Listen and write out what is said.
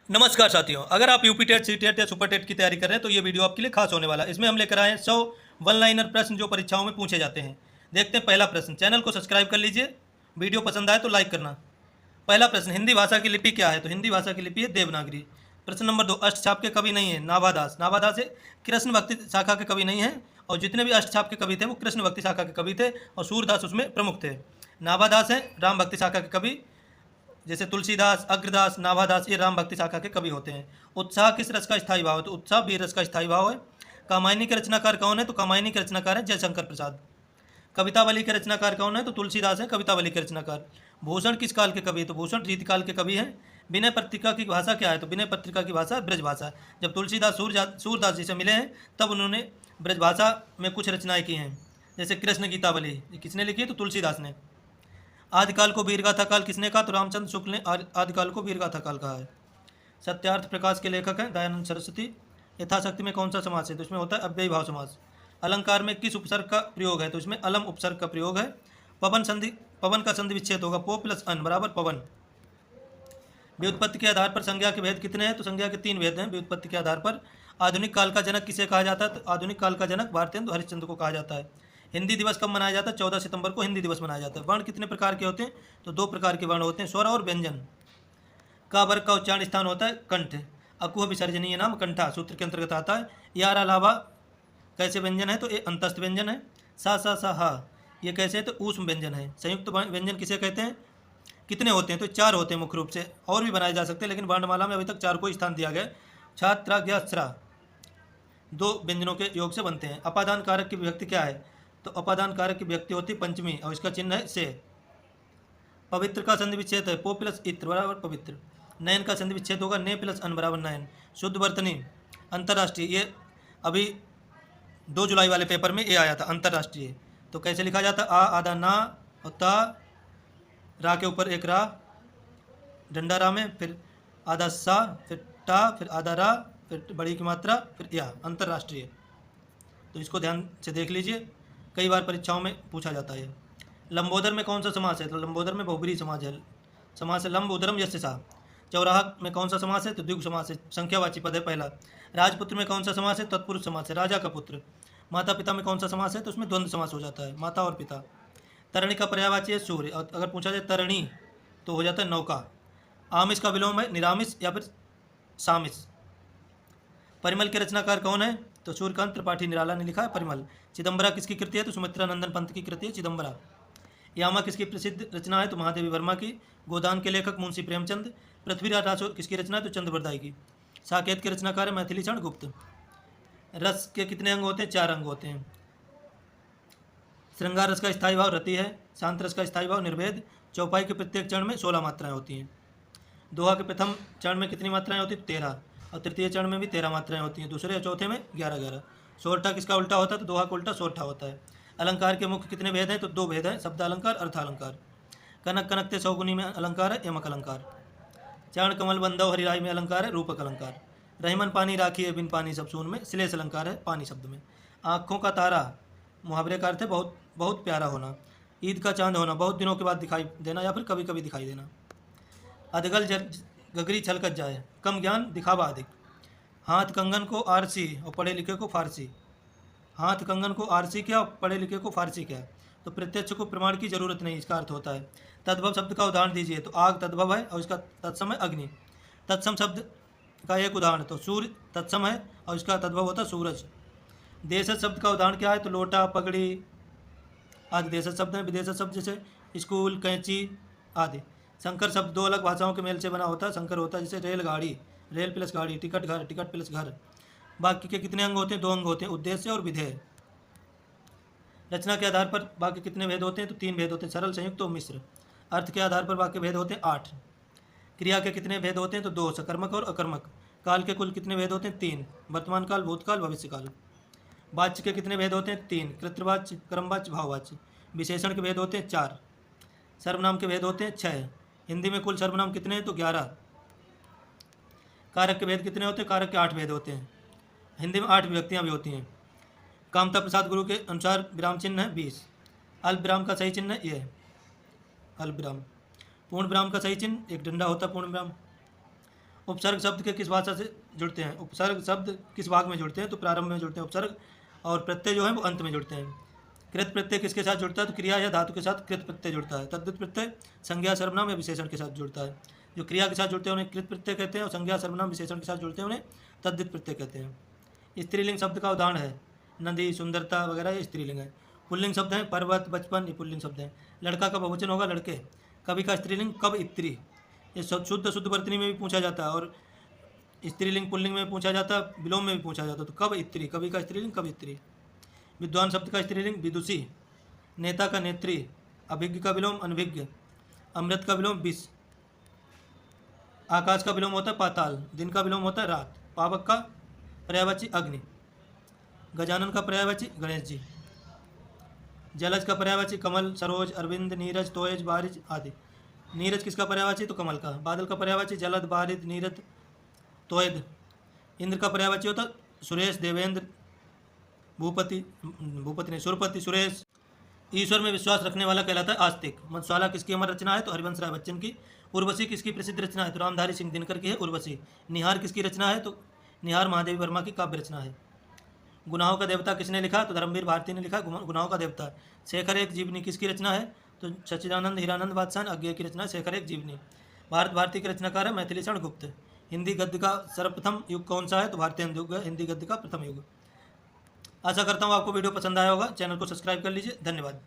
नमस्कार साथियों, अगर आप यूपी टेट, सी टेट या सुपर टेट की तैयारी कर रहे हैं तो ये वीडियो आपके लिए खास होने वाला है। इसमें हम लेकर आए हैं 100 वन लाइनर प्रश्न जो परीक्षाओं में पूछे जाते हैं। देखते हैं पहला प्रश्न। चैनल को सब्सक्राइब कर लीजिए, वीडियो पसंद आए तो लाइक करना। पहला प्रश्न, हिंदी भाषा की लिपि क्या है? तो हिंदी भाषा की लिपि है देवनागरी। प्रश्न नंबर 2, अष्टछाप के कवि नहीं है नाभादास। नाभादास कृष्ण भक्ति शाखा के कवि नहीं हैं, और जितने भी अष्टछाप के कवि थे वो कृष्ण भक्ति शाखा के कवि थे, और सूरदास उसमें प्रमुख थे। नाभादास हैं राम भक्ति शाखा के कवि, जैसे तुलसीदास, अग्रदास, नाभादास, ये राम भक्ति शाखा के कवि होते हैं। उत्साह किस रस का स्थायी भाव है? तो उत्साह वीर रस का स्थायी भाव है। कामायनी के रचनाकार कौन है? तो कामायनी के रचनाकार है जयशंकर प्रसाद। कवितावली के रचनाकार कौन है? तो तुलसीदास है कवितावली के रचनाकार। भूषण किस काल के कवि है? तो भूषण रीतिकाल के कवि हैं। विनय पत्रिका की भाषा क्या है? तो विनय पत्रिका की भाषा ब्रज भाषा। जब तुलसीदास सूरदास जी से मिले हैं तब उन्होंने ब्रज भाषा में कुछ रचनाएं की हैं, जैसे कृष्ण गीतावली। किसने लिखी है? तो तुलसीदास ने। आदिकाल को वीरगाथा काल किसने कहा? तो रामचंद्र शुक्ल ने आदिकाल को वीरगाथा काल कहा है। सत्यार्थ प्रकाश के लेखक हैं दयानंद सरस्वती। यथाशक्ति में कौन सा समास है? तो इसमें होता है अव्ययी भाव समास। अलंकार में किस उपसर्ग का प्रयोग है? तो इसमें अलम उपसर्ग का प्रयोग है। पवन का संधि विच्छेद होगा पो प्लस अन बराबर पवन। व्युत्पत्ति के आधार पर संज्ञा के भेद कितने हैं? तो संज्ञा के 3 भेद हैं व्युत्पत्ति के आधार पर। आधुनिक काल का जनक किसे कहा जाता है? तो आधुनिक काल का जनक भारतेंदु हरिश्चंद्र को कहा जाता है। हिंदी दिवस कब मनाया जाता है? 14 सितंबर को हिंदी दिवस मनाया जाता है। वर्ण कितने प्रकार के होते हैं? तो 2 प्रकार के वर्ण होते हैं, स्वर और व्यंजन। का वर्ग का उच्चारण स्थान होता है कंठ। अकुह विसर्जनीय नाम कंठा सूत्र के अंतर्गत आता है। यार अलावा कैसे व्यंजन है? तो ये अंतस्थ व्यंजन है। सा हा ये कैसे है? तो ऊष्म व्यंजन है। संयुक्त व्यंजन किसे कहते हैं? कितने होते हैं? तो 4 होते हैं मुख्य रूप से, और भी बनाए जा सकते हैं, लेकिन वर्णमाला में अभी तक 4 को स्थान दिया गया। छात्रा ज्ञा स्रा 2 व्यंजनों के योग से बनते हैं। अपादान कारक की विभक्ति क्या है? तो अपादान कारक की विभक्ति होती है पंचमी, और इसका चिन्ह है से। पवित्र का संधि विच्छेद है पो प्लस इत्र बराबर पवित्र। नयन का संधि विच्छेद होगा ने प्लस अन बराबर नयन। शुद्ध वर्तनी अंतर्राष्ट्रीय, ये अभी 2 जुलाई वाले पेपर में ये आया था अंतर्राष्ट्रीय। तो कैसे लिखा जाता? आ आधा ना और ता, रा के ऊपर एक रा, डंडा रा में, फिर आधा सा, फिर टा, फिर आधा रा, फिर बड़ी की मात्रा, फिर या अंतर्राष्ट्रीय। तो इसको ध्यान से देख लीजिए, कई बार परीक्षाओं में पूछा जाता है। लंबोदर में कौन सा समास है? तो लंबोदर में बहुब्रीहि समास है। समास है लंब उदरम यस्य सा। चौराहा में कौन सा समास है? तो द्विगु समास है, संख्यावाची पद है पहला। राजपुत्र में कौन सा समास है? तत्पुरुष समास है, राजा का पुत्र। माता पिता में कौन सा समास है? तो उसमें द्वंद्व समास हो जाता है, माता और पिता। तरणी का पर्यायवाची है सूर्य, और अगर पूछा जाए तरणी तो हो जाता है नौका। आमिष का विलोम है निरामिष या फिर सामिष। परिमल के रचनाकार कौन है? तो सूर्यकांत त्रिपाठी निराला ने लिखा है परिमल। चिदम्बरा किसकी कृति है? तो सुमित्रा नंदन पंत की कृति है चिदम्बरा। यामा किसकी प्रसिद्ध रचना है? तो महादेवी वर्मा की। गोदान के लेखक मुंशी प्रेमचंद। पृथ्वीराज रासो किसकी रचना है? तो चंद्रवरदाई की। साकेत के रचनाकार है मैथिली चरण गुप्त। रस के कितने अंग होते हैं? 4 अंग होते हैं। श्रृंगार रस का स्थायी भाव रति है। शांत रस का स्थायी भाव निर्भेद। चौपाई के प्रत्येक चरण में 16 मात्राएं होती हैं। दोहा के प्रथम चरण में कितनी मात्राएं होती हैं? 13, और तृतीय चरण में भी 13 मात्राएं होती हैं। दूसरे और चौथे में 11-11। सोरठा किसका उल्टा होता है? तो दोहा का उल्टा सोरठा होता है। अलंकार के मुख्य कितने भेद हैं? तो 2 भेद हैं, शब्द अलंकार, अर्थ अलंकार। कनक कनकते सौगुनी में अलंकार है यमक अलंकार। चरण कमल बंधव हरिराय में अलंकार है रूपक अलंकार। रहीमन पानी राखी है बिन पानी सब सून में श्लेष अलंकार है पानी शब्द में। आँखों का तारा मुहावरे का अर्थ है बहुत बहुत प्यारा होना। ईद का चांद होना बहुत दिनों के बाद दिखाई देना या फिर कभी कभी दिखाई देना। अधगल गगरी छलकत जाए, कम ज्ञान दिखावा अधिक। हाथ कंगन को आरसी और पढ़े लिखे को फारसी। हाथ कंगन को आरसी क्या और पढ़े लिखे को फारसी क्या? तो प्रत्यक्ष को प्रमाण की जरूरत नहीं, इसका अर्थ होता है। तद्भव शब्द का उदाहरण दीजिए। तो आग तद्भव है और इसका तत्सम है अग्नि। तत्सम शब्द का एक उदाहरण, तो सूर्य तत्सम है और इसका तद्भव होता है सूरज। देशज शब्द का उदाहरण क्या है? तो लोटा, पगड़ी आदि देशज शब्द हैं। विदेशज शब्द जैसे स्कूल, कैंची आदि। संकर शब्द 2 अलग भाषाओं के मेल से बना होता है। संकर होता है जैसे रेलगाड़ी, रेल प्लस गाड़ी, टिकट घर, टिकट प्लस घर। वाक्य के कितने अंग होते हैं? 2 अंग होते हैं, उद्देश्य और विधेय। रचना के आधार पर वाक्य कितने भेद होते हैं? तो 3 भेद होते हैं, सरल, संयुक्त और मिश्र। अर्थ के आधार पर वाक्य भेद होते हैं 8। क्रिया के कितने भेद होते हैं? तो 2, सकर्मक और अकर्मक। काल के कुल कितने भेद होते हैं? 3, वर्तमान काल, भूतकाल, भविष्यकाल। वाच्य के कितने भेद होते हैं? 3, कृतवाच्य, क्रमवाच्य, भाववाच्य। विशेषण के भेद होते हैं 4। सर्वनाम के भेद होते हैं 6। हिंदी में कुल सर्वनाम कितने हैं? तो 11। कारक के भेद कितने होते हैं? कारक के 8 भेद होते हैं। हिंदी में 8 विभक्तियाँ भी होती हैं। कामता प्रसाद गुरु के अनुसार विराम चिन्ह है 20। अल्प विराम का सही चिन्ह ये है अल्प विराम। पूर्ण विराम का सही चिन्ह एक डंडा होता है पूर्ण विराम। उपसर्ग शब्द के किस भाषा से जुड़ते हैं? उपसर्ग शब्द किस भाग में जुड़ते हैं? तो प्रारंभ में जुड़ते हैं उपसर्ग, और प्रत्यय जो है वो अंत में जुड़ते हैं। कृत प्रत्यय किसके साथ जुड़ता है? तो क्रिया या धातु के साथ कृत प्रत्यय जुड़ता है। तद्धित प्रत्यय संज्ञा सर्वनाम या विशेषण के साथ जुड़ता है। जो क्रिया के साथ जुड़ते हैं उन्हें कृत प्रत्यय कहते हैं, और संज्ञा सर्वनाम विशेषण के साथ जुड़ते हैं उन्हें तद्धित प्रत्यय कहते हैं। स्त्रीलिंग शब्द का उदाहरण है नदी, सुंदरता वगैरह, ये स्त्रीलिंग है। पुल्लिंग शब्द हैं पर्वत, बचपन, ये पुल्लिंग शब्द हैं। लड़का का बहुवचन होगा लड़के। कवि का स्त्रीलिंग कब इत्री, ये शुद्ध वर्तनी में भी पूछा जाता है, और स्त्रीलिंग पुल्लिंग में पूछा जाता है, विलोम में भी पूछा जाता है। तो कब इत्री, कवि का स्त्रीलिंग कब इत्री। विद्वान शब्द का स्त्रीलिंग विदुषी। नेता का नेत्री। अभिज्ञ का विलोम अनभिज्ञ। अमृत का विलोम विष। आकाश का विलोम होता है पाताल। दिन का विलोम होता है रात। पावक का पर्यायवाची अग्नि। गजानन का पर्यायवाची गणेश जी। जलज का पर्यायवाची कमल, सरोज, अरविंद, नीरज, तोयज, बारिज आदि। नीरज किसका पर्यायवाची? तो कमल का। बादल का पर्यायवाची जलद, बारिद, नीरद, तोयद। इंद्र का पर्यायवाची होता सुरेश, देवेंद्र, भूपति, भूपति नहीं सुरपति, सुरेश। ईश्वर में विश्वास रखने वाला कहलाता है आस्तिक। मधुशाला किसकी अमर रचना है? तो हरिवंश राय बच्चन की। उर्वशी किसकी प्रसिद्ध रचना है? तो रामधारी सिंह दिनकर की है उर्वशी। निहार किसकी रचना है? तो निहार महादेवी वर्मा की काव्य रचना है। गुनाहों का देवता किसने लिखा? तो धर्मवीर भारती ने लिखा गुनाहों का देवता। शेखर एक जीवनी किसकी रचना है? तो सच्चिदानंद हीरानंद बादशाह अज्ञेय की रचना है शेखर एक जीवनी। भारत भारती की रचनाकार है मैथिलीषण गुप्त। हिंदी गद्य का सर्वप्रथम युग कौन सा है? तो भारतीय युग है हिंदी गद्य का प्रथम युग। आशा करता हूँ आपको वीडियो पसंद आया होगा। चैनल को सब्सक्राइब कर लीजिए। धन्यवाद।